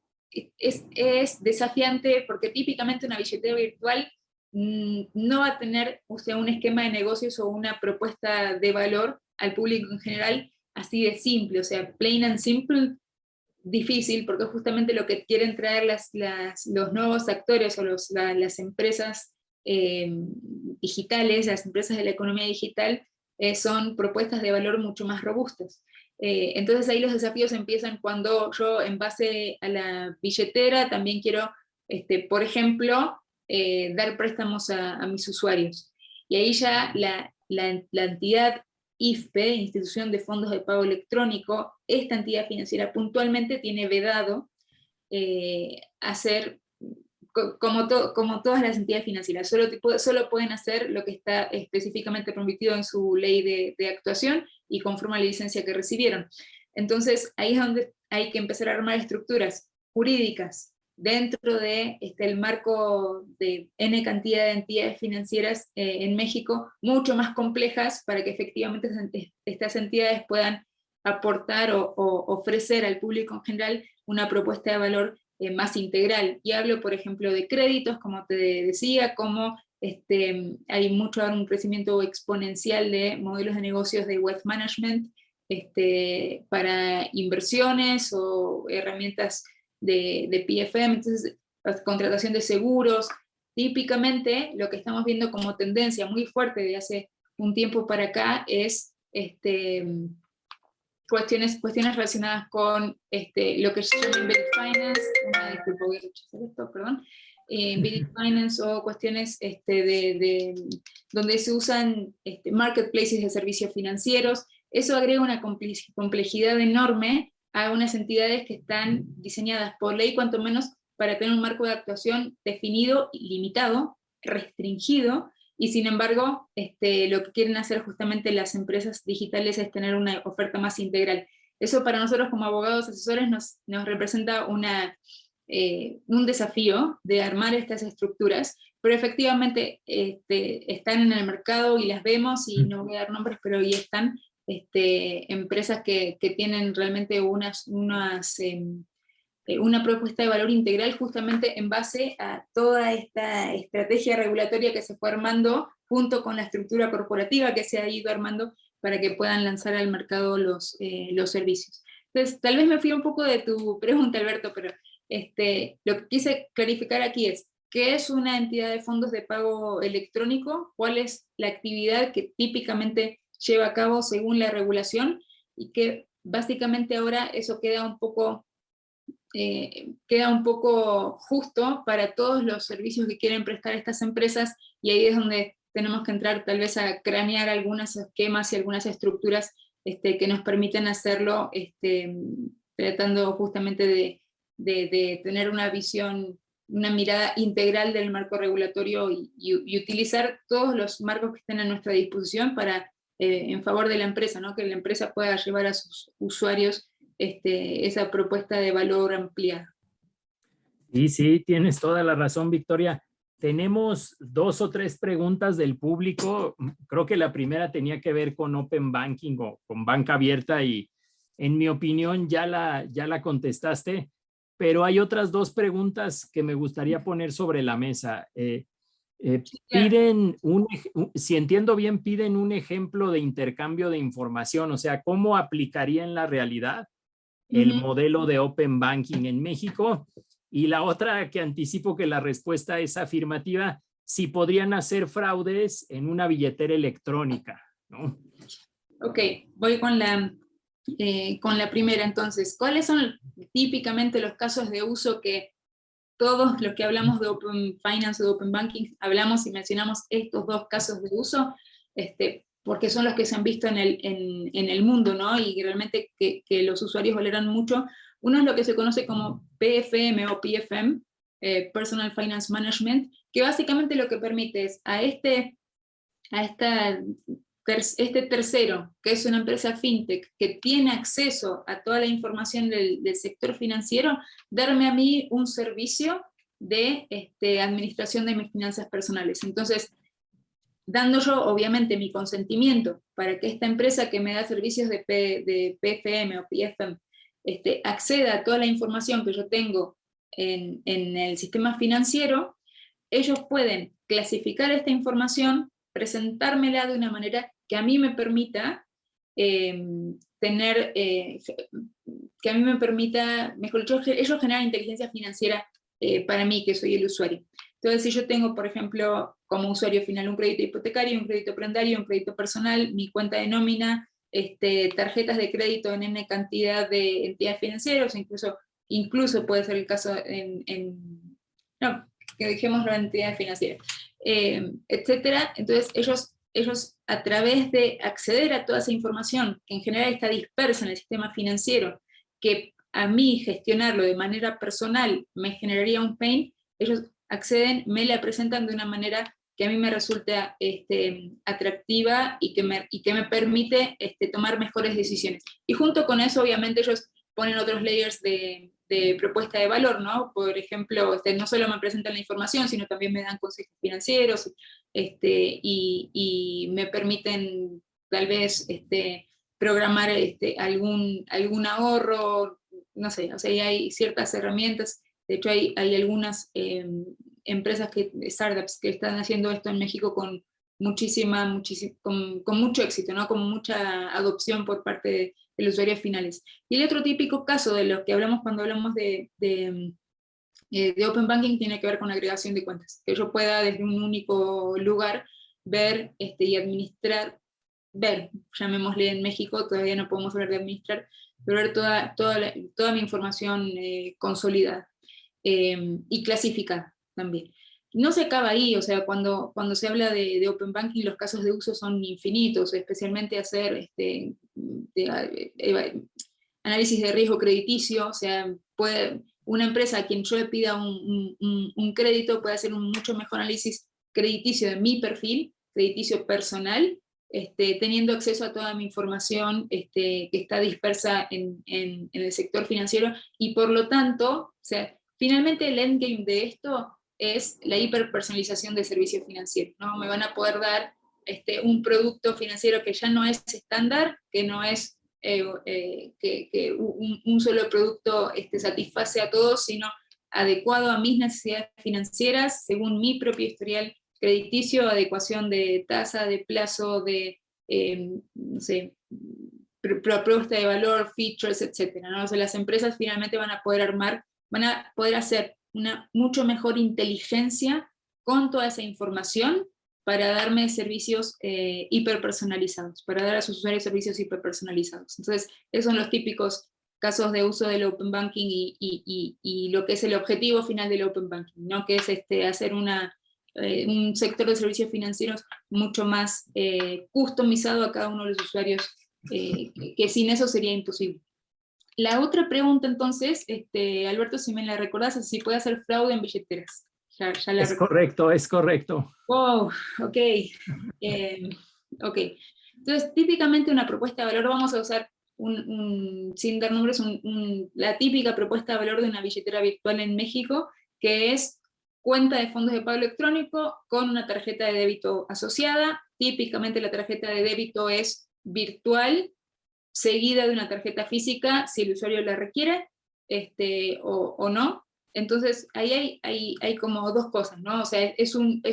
es desafiante porque típicamente una billetera virtual no va a tener, o sea, un esquema de negocios o una propuesta de valor al público en general así de simple, o sea, plain and simple, difícil, porque justamente lo que quieren traer los nuevos actores o las empresas digitales, las empresas de la economía digital, son propuestas de valor mucho más robustas. Entonces ahí los desafíos empiezan cuando yo, en base a la billetera, también quiero, por ejemplo, dar préstamos a mis usuarios. Y ahí ya la entidad IFPE, Institución de Fondos de Pago Electrónico, esta entidad financiera puntualmente tiene vedado hacer, como todas las entidades financieras, solo pueden hacer lo que está específicamente permitido en su ley de actuación y conforme a la licencia que recibieron. Entonces ahí es donde hay que empezar a armar estructuras jurídicas dentro de el marco de N cantidad de entidades financieras en México, mucho más complejas para que efectivamente estas entidades puedan aportar o ofrecer al público en general una propuesta de valor más integral. Y hablo, por ejemplo, de créditos, como te decía, como hay un crecimiento exponencial de modelos de negocios de wealth management para inversiones o herramientas de PFM, entonces contratación de seguros. Típicamente lo que estamos viendo como tendencia muy fuerte de hace un tiempo para acá es cuestiones relacionadas con lo que se llama embedded finance, disculpa, voy a rechazar esto, perdón, embedded finance, o cuestiones donde se usan marketplaces de servicios financieros. Eso agrega una complejidad enorme a unas entidades que están diseñadas por ley, cuanto menos para tener un marco de actuación definido, limitado, restringido, y sin embargo, lo que quieren hacer justamente las empresas digitales es tener una oferta más integral. Eso para nosotros como abogados asesores nos representa un desafío de armar estas estructuras, pero efectivamente están en el mercado y las vemos, y no voy a dar nombres, pero ahí están empresas que tienen realmente una propuesta de valor integral justamente en base a toda esta estrategia regulatoria que se fue armando junto con la estructura corporativa que se ha ido armando para que puedan lanzar al mercado los servicios. Entonces, tal vez me fui un poco de tu pregunta, Alberto, pero lo que quise clarificar aquí es, ¿qué es una entidad de fondos de pago electrónico? ¿Cuál es la actividad que típicamente lleva a cabo según la regulación? Y que básicamente ahora eso queda un poco justo para todos los servicios que quieren prestar estas empresas, y ahí es donde tenemos que entrar tal vez a cranear algunos esquemas y algunas estructuras que nos permiten hacerlo, tratando justamente de tener una visión, una mirada integral del marco regulatorio y utilizar todos los marcos que estén a nuestra disposición para, en favor de la empresa, ¿no? Que la empresa pueda llevar a sus usuarios esa propuesta de valor ampliada. Sí, sí, tienes toda la razón, Victoria. Tenemos 2 o 3 preguntas del público. Creo que la primera tenía que ver con Open Banking o con banca abierta, y en mi opinión ya la contestaste, pero hay otras 2 preguntas que me gustaría poner sobre la mesa. Piden si entiendo bien, piden un ejemplo de intercambio de información, o sea, ¿cómo aplicaría en la realidad el modelo de Open Banking en México? Y la otra, que anticipo que la respuesta es afirmativa, si podrían hacer fraudes en una billetera electrónica, ¿no? Ok, voy con la primera entonces. ¿Cuáles son típicamente los casos de uso que todos los que hablamos de Open Finance o de Open Banking hablamos y mencionamos estos 2 casos de uso? Porque son los que se han visto en el mundo, ¿no? Y realmente que los usuarios valoran mucho. Uno es lo que se conoce como PFM o PFM, Personal Finance Management, que básicamente lo que permite es a este tercero, que es una empresa fintech, que tiene acceso a toda la información del sector financiero, darme a mí un servicio de administración de mis finanzas personales. Entonces, dando yo obviamente mi consentimiento para que esta empresa que me da servicios de PFM o PFM acceda a toda la información que yo tengo en el sistema financiero, ellos pueden clasificar esta información, presentármela de una manera que a mí me permita mejor dicho, ellos generan inteligencia financiera para mí, que soy el usuario. Entonces, si yo tengo, por ejemplo, como usuario final un crédito hipotecario, un crédito prendario, un crédito personal, mi cuenta de nómina, tarjetas de crédito en N cantidad de entidades financieras, incluso puede ser el caso no, que dejémoslo en entidades financieras, etcétera. Entonces, ellos a través de acceder a toda esa información, que en general está dispersa en el sistema financiero, que a mí gestionarlo de manera personal me generaría un pain, ellos acceden, me la presentan de una manera que a mí me resulta atractiva y que me permite tomar mejores decisiones. Y junto con eso, obviamente, ellos ponen otros layers de propuesta de valor, ¿no? Por ejemplo, no solo me presentan la información, sino también me dan consejos financieros, y me permiten tal vez programar algún ahorro, no sé, o sea, hay ciertas herramientas. De hecho, hay algunas empresas, startups, que están haciendo esto en México con mucho éxito, ¿no? Con mucha adopción por parte de los usuarios finales. Y el otro típico caso de lo que hablamos cuando hablamos de Open Banking tiene que ver con la agregación de cuentas, que yo pueda desde un único lugar ver y administrar, llamémosle en México, todavía no podemos hablar de administrar, pero ver toda mi información consolidada y clasificada también. No se acaba ahí, o sea, cuando se habla de Open Banking, los casos de uso son infinitos, especialmente hacer análisis de riesgo crediticio, o sea, una empresa a quien yo le pida un crédito puede hacer un mucho mejor análisis crediticio de mi perfil, crediticio personal, teniendo acceso a toda mi información que está dispersa en el sector financiero, y por lo tanto, o sea, finalmente el endgame de esto es la hiperpersonalización de servicios financieros, ¿no? Me van a poder dar un producto financiero que ya no es estándar, que no es que un solo producto satisface a todos, sino adecuado a mis necesidades financieras, según mi propio historial crediticio, adecuación de tasa, de plazo, de, no sé, propuesta de valor, features, etc., ¿no? O sea, las empresas finalmente van a poder hacer una mucho mejor inteligencia con toda esa información para darme servicios hiperpersonalizados, para dar a sus usuarios servicios hiperpersonalizados. Entonces, esos son los típicos casos de uso del Open Banking y lo que es el objetivo final del Open Banking, ¿no? Que es hacer un sector de servicios financieros mucho más customizado a cada uno de los usuarios, que sin eso sería imposible. La otra pregunta entonces, Alberto, si me la recordás, es si puede hacer fraude en billeteras. Ya la Es correcto, es correcto. Oh, ok. Ok. Entonces, típicamente una propuesta de valor, vamos a usar sin dar nombres, la típica propuesta de valor de una billetera virtual en México, que es cuenta de fondos de pago electrónico con una tarjeta de débito asociada. Típicamente la tarjeta de débito es virtual, seguida de una tarjeta física, si el usuario la requiere, o no. Entonces, ahí hay como dos cosas, ¿no? O sea, es un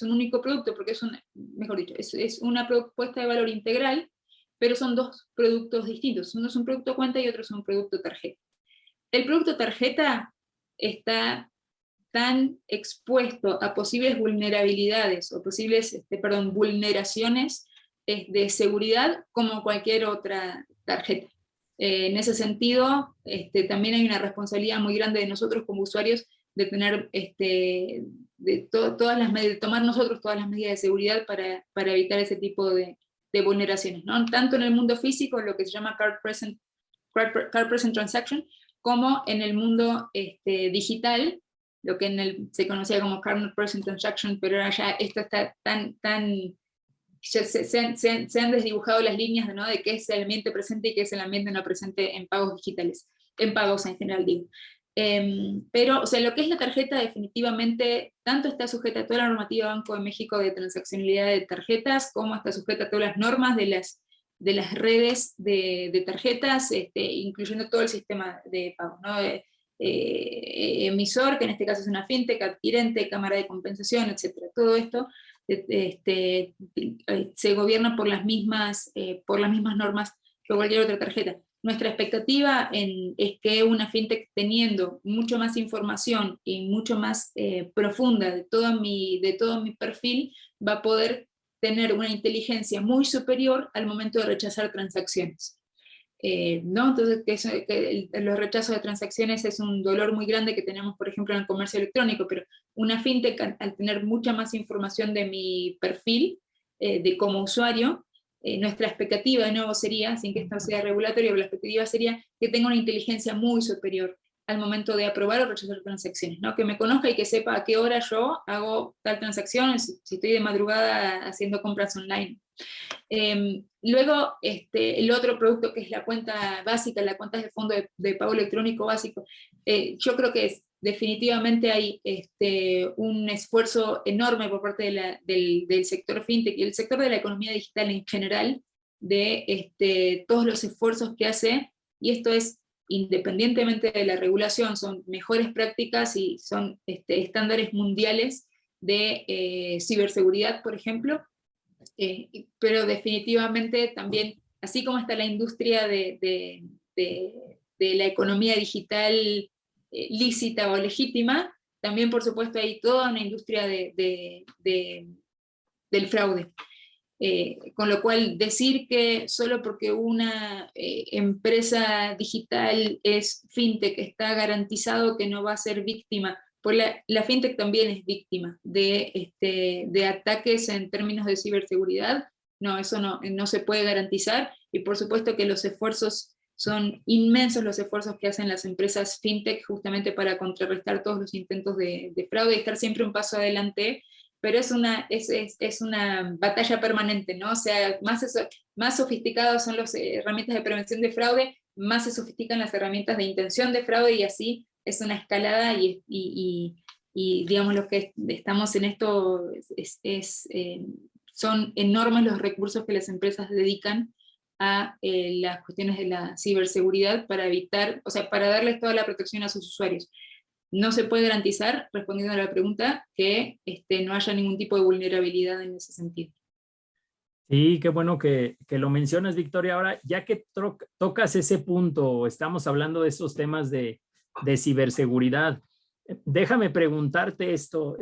único producto, porque mejor dicho, es una propuesta de valor integral, pero son dos productos distintos. Uno es un producto cuenta y otro es un producto tarjeta. El producto tarjeta está tan expuesto a posibles vulnerabilidades o posibles, vulneraciones de seguridad como cualquier otra tarjeta. En ese sentido, también hay una responsabilidad muy grande de nosotros como usuarios de tener, de tomar nosotros todas las medidas de seguridad para evitar ese tipo de vulneraciones, ¿no? Tanto en el mundo físico, lo que se llama card present transaction, como en el mundo digital, lo que se conocía como card not present transaction, pero ahora ya esto está ya se han desdibujado las líneas, ¿no? De qué es el ambiente presente y qué es el ambiente no presente en pagos digitales, en pagos en general, digo. Pero, o sea, lo que es la tarjeta definitivamente, tanto está sujeta a toda la normativa Banco de México de transaccionalidad de tarjetas, como está sujeta a todas las normas de las redes de tarjetas, incluyendo todo el sistema de pago, ¿no? Emisor, que en este caso es una fintech, adquirente, cámara de compensación, etcétera. Todo esto se gobierna por las mismas normas que cualquier otra tarjeta. Nuestra expectativa es que una fintech, teniendo mucho más información y mucho más profunda de todo mi perfil, va a poder tener una inteligencia muy superior al momento de rechazar transacciones. ¿No? Entonces, los rechazos de transacciones es un dolor muy grande que tenemos, por ejemplo, en el comercio electrónico, pero una fintech, al tener mucha más información de mi perfil, de como usuario, nuestra expectativa de nuevo sería, sin que esto sea regulatorio, pero la expectativa sería que tenga una inteligencia muy superior al momento de aprobar o rechazar transacciones, ¿no? Que me conozca y que sepa a qué hora yo hago tal transacción, si estoy de madrugada haciendo compras online. Luego, el otro producto, que es la cuenta básica, la cuenta de fondo de pago electrónico básico, yo creo que definitivamente hay un esfuerzo enorme por parte del sector fintech y el sector de la economía digital en general, de todos los esfuerzos que hace, y esto es independientemente de la regulación, son mejores prácticas y son estándares mundiales de ciberseguridad, por ejemplo. Pero definitivamente también, así como está la industria de la economía digital lícita o legítima, también por supuesto hay toda una industria del fraude. Con lo cual, decir que solo porque una empresa digital es fintech está garantizado que no va a ser víctima, pues la fintech también es víctima de ataques en términos de ciberseguridad. No, eso no se puede garantizar, y por supuesto que los esfuerzos son inmensos los esfuerzos que hacen las empresas fintech justamente para contrarrestar todos los intentos de fraude y estar siempre un paso adelante, pero es una batalla permanente, ¿no? O sea, más sofisticadas son las herramientas de prevención de fraude, más se sofistican las herramientas de intención de fraude, y así es una escalada, y digamos, los que estamos en esto, son enormes los recursos que las empresas dedican a las cuestiones de la ciberseguridad para evitar, o sea, para darles toda la protección a sus usuarios. No se puede garantizar, respondiendo a la pregunta, que no haya ningún tipo de vulnerabilidad en ese sentido. Sí, qué bueno que lo mencionas, Victoria. Ahora, ya que tocas ese punto, estamos hablando de esos temas de ciberseguridad. Déjame preguntarte esto.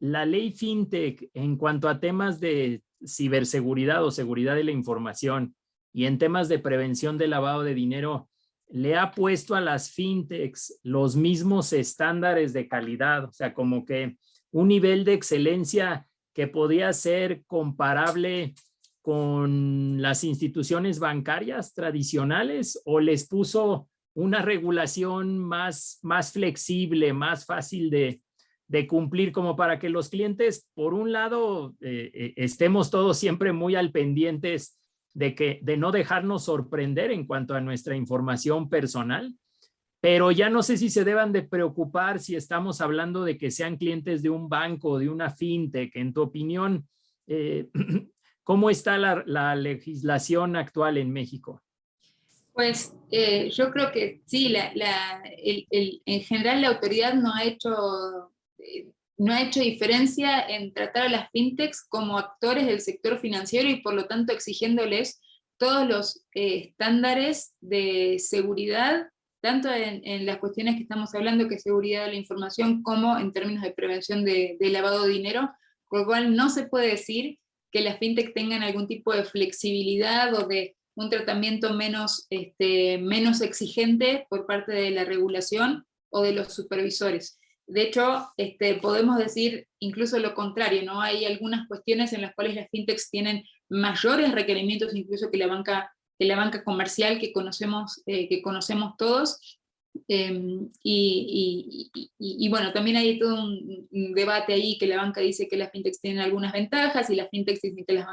La ley FinTech, en cuanto a temas de ciberseguridad o seguridad de la información y en temas de prevención de lavado de dinero, ¿le ha puesto a las FinTechs los mismos estándares de calidad? O sea, como que un nivel de excelencia que podía ser comparable con las instituciones bancarias tradicionales, o les puso una regulación más flexible, más fácil de cumplir, como para que los clientes, por un lado, estemos todos siempre muy al pendientes de no dejarnos sorprender en cuanto a nuestra información personal, pero ya no sé si se deban de preocupar si estamos hablando de que sean clientes de un banco o de una fintech? En tu opinión, ¿cómo está la legislación actual en México? Pues yo creo que sí, en general la autoridad no ha hecho diferencia en tratar a las fintechs como actores del sector financiero, y por lo tanto exigiéndoles todos los estándares de seguridad, tanto en las cuestiones que estamos hablando, que es seguridad de la información, como en términos de prevención de lavado de dinero, con lo cual no se puede decir que las fintech tengan algún tipo de flexibilidad o de un tratamiento menos exigente por parte de la regulación o de los supervisores. De hecho, podemos decir incluso lo contrario, ¿no? Hay algunas cuestiones en las cuales las fintechs tienen mayores requerimientos incluso que la banca comercial que conocemos todos. Y bueno, también hay todo un debate ahí, que la banca dice que las fintechs tienen algunas ventajas y las fintechs dicen que la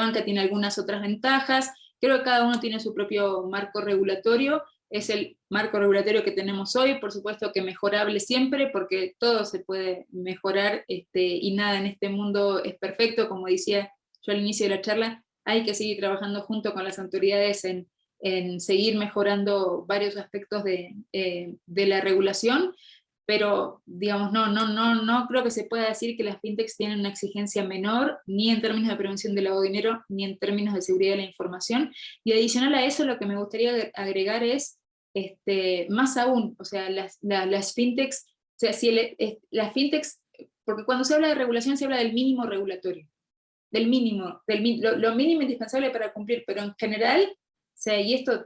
banca tiene algunas otras ventajas. Creo que cada uno tiene su propio marco regulatorio. Es el marco regulatorio que tenemos hoy, por supuesto que mejorable siempre, porque todo se puede mejorar, y nada en este mundo es perfecto. Como decía yo al inicio de la charla, hay que seguir trabajando junto con las autoridades en seguir mejorando varios aspectos de la regulación, pero digamos, no creo que se pueda decir que las fintechs tienen una exigencia menor, ni en términos de prevención del lavado de dinero, ni en términos de seguridad de la información. Y adicional a eso, lo que me gustaría agregar es, más aún, o sea, las fintechs, o sea, las fintechs, porque cuando se habla de regulación se habla del mínimo regulatorio, del mínimo, lo mínimo indispensable para cumplir, pero en general, o sea, y esto,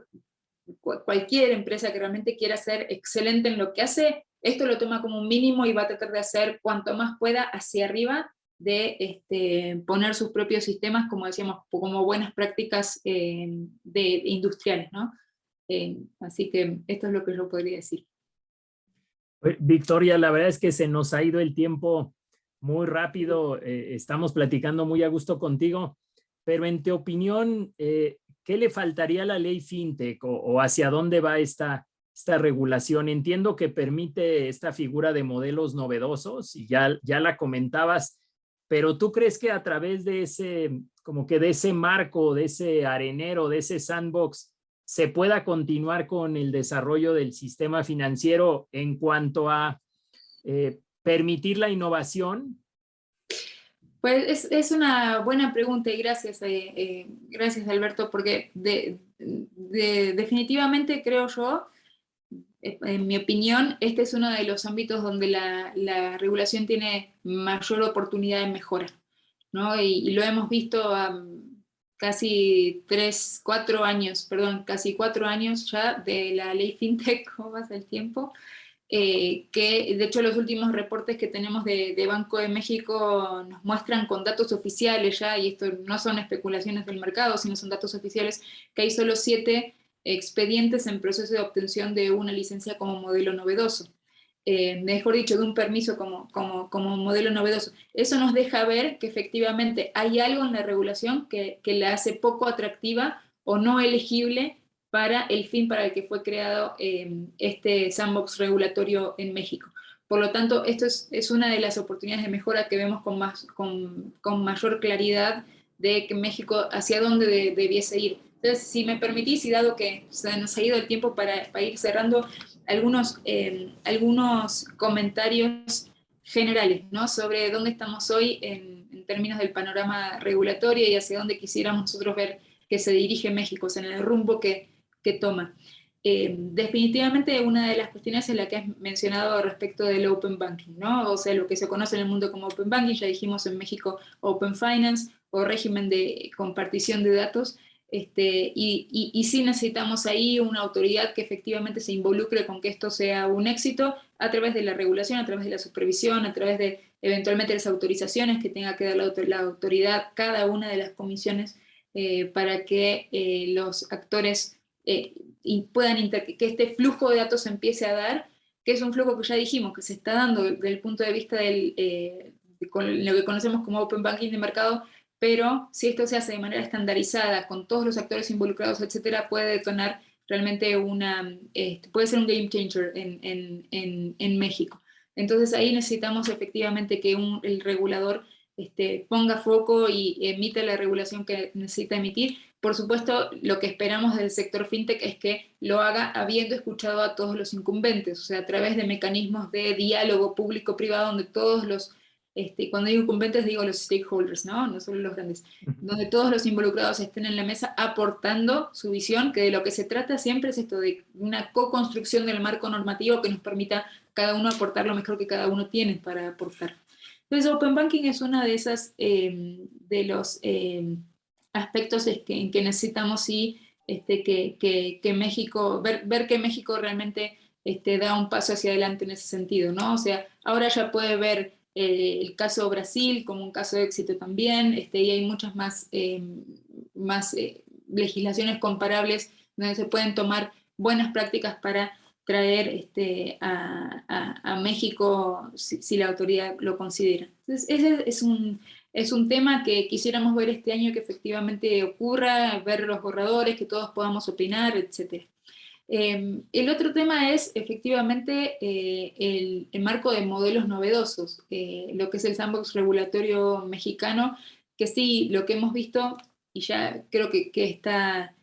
cualquier empresa que realmente quiera ser excelente en lo que hace, esto lo toma como un mínimo y va a tratar de hacer cuanto más pueda hacia arriba de poner sus propios sistemas, como decíamos, como buenas prácticas industriales, ¿no? Así que esto es lo que yo podría decir. Victoria, la verdad es que se nos ha ido el tiempo muy rápido. Estamos platicando muy a gusto contigo, pero en tu opinión, ¿qué le faltaría a la ley FinTech o hacia dónde va esta regulación? Entiendo que permite esta figura de modelos novedosos y ya la comentabas, pero ¿tú crees que a través de ese marco, de ese arenero, de ese sandbox, se pueda continuar con el desarrollo del sistema financiero en cuanto a permitir la innovación? Pues es una buena pregunta, y gracias, gracias Alberto, porque definitivamente creo yo, en mi opinión, este es uno de los ámbitos donde la regulación tiene mayor oportunidad de mejora, ¿no? Y lo hemos visto casi 4 años ya de la ley FinTech. ¿Cómo pasa el tiempo? Que de hecho los últimos reportes que tenemos de Banco de México nos muestran con datos oficiales ya, y esto no son especulaciones del mercado, sino son datos oficiales, que hay solo 7 expedientes en proceso de obtención de una licencia como modelo novedoso. Mejor dicho, de un permiso como modelo novedoso. Eso nos deja ver que efectivamente hay algo en la regulación que la hace poco atractiva o no elegible para el fin para el que fue creado este sandbox regulatorio en México. Por lo tanto, esto es una de las oportunidades de mejora que vemos con mayor claridad de que México hacia dónde debiese ir. Entonces, si me permitís, y dado que se nos ha ido el tiempo para ir cerrando, algunos comentarios generales, ¿no? Sobre dónde estamos hoy en términos del panorama regulatorio y hacia dónde quisiéramos nosotros ver que se dirige México, o sea, en el rumbo que toma. Definitivamente una de las cuestiones es la que has mencionado respecto del Open Banking, ¿no? O sea, lo que se conoce en el mundo como Open Banking, ya dijimos en México Open Finance o régimen de compartición de datos, y sí necesitamos ahí una autoridad que efectivamente se involucre con que esto sea un éxito a través de la regulación, a través de la supervisión, a través de eventualmente las autorizaciones que tenga que dar la autoridad, cada una de las comisiones, para que los actores y que este flujo de datos se empiece a dar, que es un flujo que ya dijimos, que se está dando desde el punto de vista de lo que conocemos como Open Banking de mercado, pero si esto se hace de manera estandarizada, con todos los actores involucrados, etcétera, puede detonar realmente puede ser un game changer en México. Entonces ahí necesitamos efectivamente que el regulador ponga foco y emita la regulación que necesita emitir. Por supuesto, lo que esperamos del sector fintech es que lo haga habiendo escuchado a todos los incumbentes, o sea, a través de mecanismos de diálogo público-privado donde todos los, cuando digo incumbentes digo los stakeholders, ¿no? No solo los grandes, donde todos los involucrados estén en la mesa aportando su visión, que de lo que se trata siempre es esto de una co-construcción del marco normativo que nos permita cada uno aportar lo mejor que cada uno tiene para aportar. Entonces, Open Banking es una de esas, de los aspectos en que necesitamos sí, que México, ver que México realmente da un paso hacia adelante en ese sentido, ¿no? O sea, ahora ya puede ver el caso Brasil como un caso de éxito también, y hay muchas más, legislaciones comparables donde se pueden tomar buenas prácticas para traer a México si la autoridad lo considera. Entonces, ese es un tema que quisiéramos ver este año que efectivamente ocurra, ver los borradores, que todos podamos opinar, etc. El otro tema es efectivamente el marco de modelos novedosos, lo que es el sandbox regulatorio mexicano, que sí, lo que hemos visto, y ya creo que está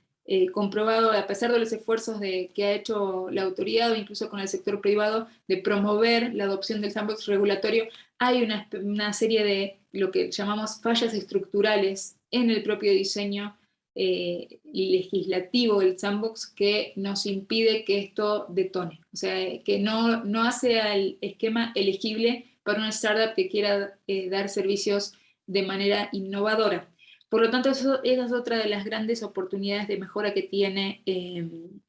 comprobado, a pesar de los esfuerzos que ha hecho la autoridad o incluso con el sector privado de promover la adopción del sandbox regulatorio, hay una serie de lo que llamamos fallas estructurales en el propio diseño legislativo del sandbox que nos impide que esto detone. O sea, que no hace al esquema elegible para una startup que quiera dar servicios de manera innovadora. Por lo tanto, esa es otra de las grandes oportunidades de mejora que tiene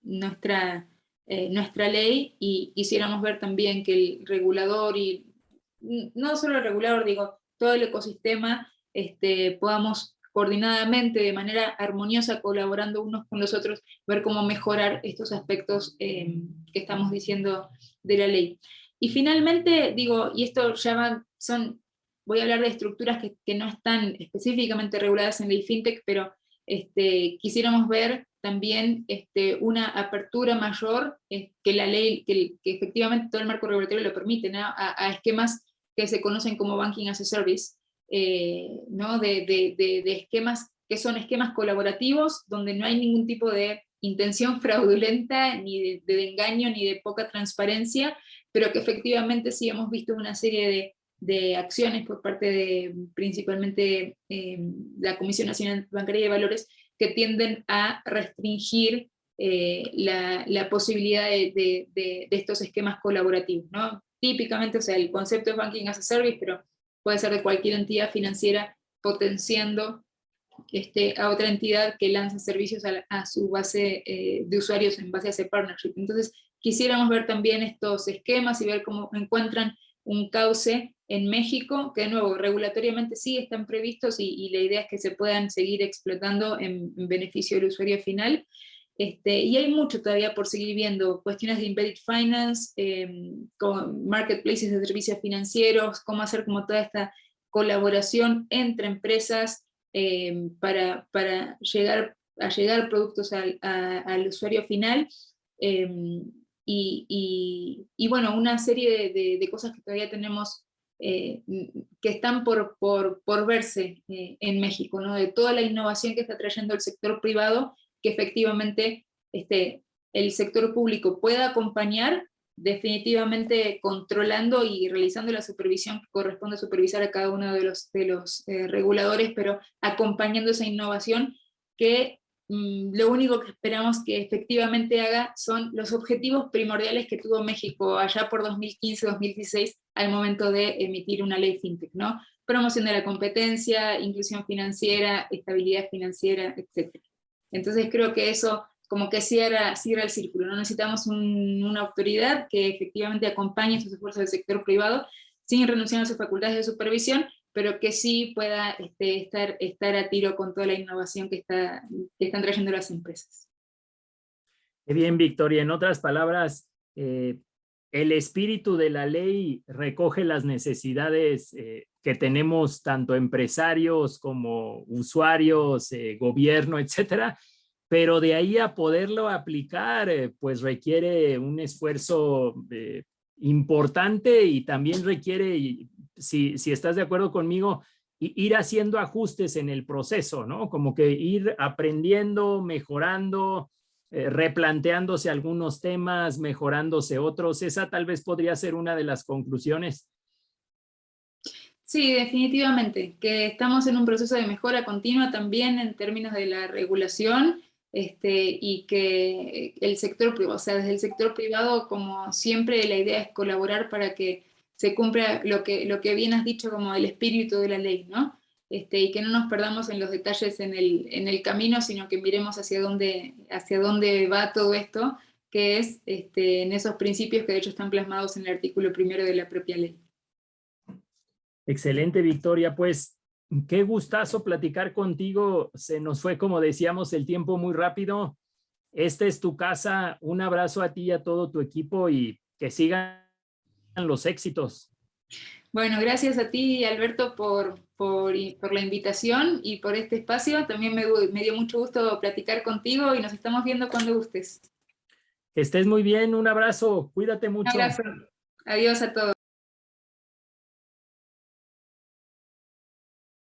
nuestra ley, y quisiéramos ver también que el regulador, y no solo el regulador, digo, todo el ecosistema, podamos coordinadamente, de manera armoniosa, colaborando unos con los otros, ver cómo mejorar estos aspectos que estamos diciendo de la ley. Y finalmente, digo, y esto ya voy a hablar de estructuras que no están específicamente reguladas en ley fintech, pero quisiéramos ver también una apertura mayor, que la ley, que efectivamente todo el marco regulatorio lo permite, ¿no? a esquemas que se conocen como Banking as a Service, ¿no? de esquemas que son esquemas colaborativos, donde no hay ningún tipo de intención fraudulenta, ni de engaño, ni de poca transparencia, pero que efectivamente sí hemos visto una serie de acciones por parte de principalmente la Comisión Nacional Bancaria de Valores que tienden a restringir la posibilidad de estos esquemas colaborativos, ¿no? Típicamente, o sea, el concepto es Banking as a Service, pero puede ser de cualquier entidad financiera potenciando a otra entidad que lanza servicios a su base de usuarios en base a ese partnership. Entonces, quisiéramos ver también estos esquemas y ver cómo encuentran un cauce en México, que de nuevo, regulatoriamente sí están previstos y la idea es que se puedan seguir explotando en beneficio del usuario final. Y hay mucho todavía por seguir viendo, cuestiones de embedded finance, con marketplaces de servicios financieros, cómo hacer como toda esta colaboración entre empresas para llegar productos al usuario final. Y bueno, una serie de cosas que todavía tenemos que están por verse en México, ¿no? De toda la innovación que está trayendo el sector privado, que efectivamente el sector público pueda acompañar, definitivamente controlando y realizando la supervisión que corresponde supervisar a cada uno de los reguladores, pero acompañando esa innovación que lo único que esperamos que efectivamente haga son los objetivos primordiales que tuvo México allá por 2015-2016 al momento de emitir una ley fintech, ¿no? Promoción de la competencia, inclusión financiera, estabilidad financiera, etc. Entonces creo que eso como que cierra el círculo, ¿no? Necesitamos una autoridad que efectivamente acompañe estos esfuerzos del sector privado sin renunciar a sus facultades de supervisión, pero que sí pueda estar a tiro con toda la innovación que están trayendo las empresas. Qué bien, Victoria. En otras palabras, el espíritu de la ley recoge las necesidades que tenemos tanto empresarios como usuarios, gobierno, etcétera, pero de ahí a poderlo aplicar, pues requiere un esfuerzo importante y también requiere, si estás de acuerdo conmigo, ir haciendo ajustes en el proceso, ¿no? Como que ir aprendiendo, mejorando, replanteándose algunos temas, mejorándose otros. Esa tal vez podría ser una de las conclusiones. Sí, definitivamente, que estamos en un proceso de mejora continua también en términos de la regulación, y que el sector privado, o sea, desde el sector privado, como siempre, la idea es colaborar para que se cumpla lo que bien has dicho como el espíritu de la ley, ¿no? Y que no nos perdamos en los detalles en el camino, sino que miremos hacia dónde va todo esto, que es en esos principios que de hecho están plasmados en el artículo 1 de la propia ley. Excelente, Victoria. Pues qué gustazo platicar contigo. Se nos fue, como decíamos, el tiempo muy rápido. Esta es tu casa. Un abrazo a ti y a todo tu equipo y que sigan los éxitos. Bueno, gracias a ti, Alberto, por la invitación y por este espacio. También me dio mucho gusto platicar contigo y nos estamos viendo cuando gustes. Que estés muy bien. Un abrazo. Cuídate Un mucho. abrazo. Adiós a todos.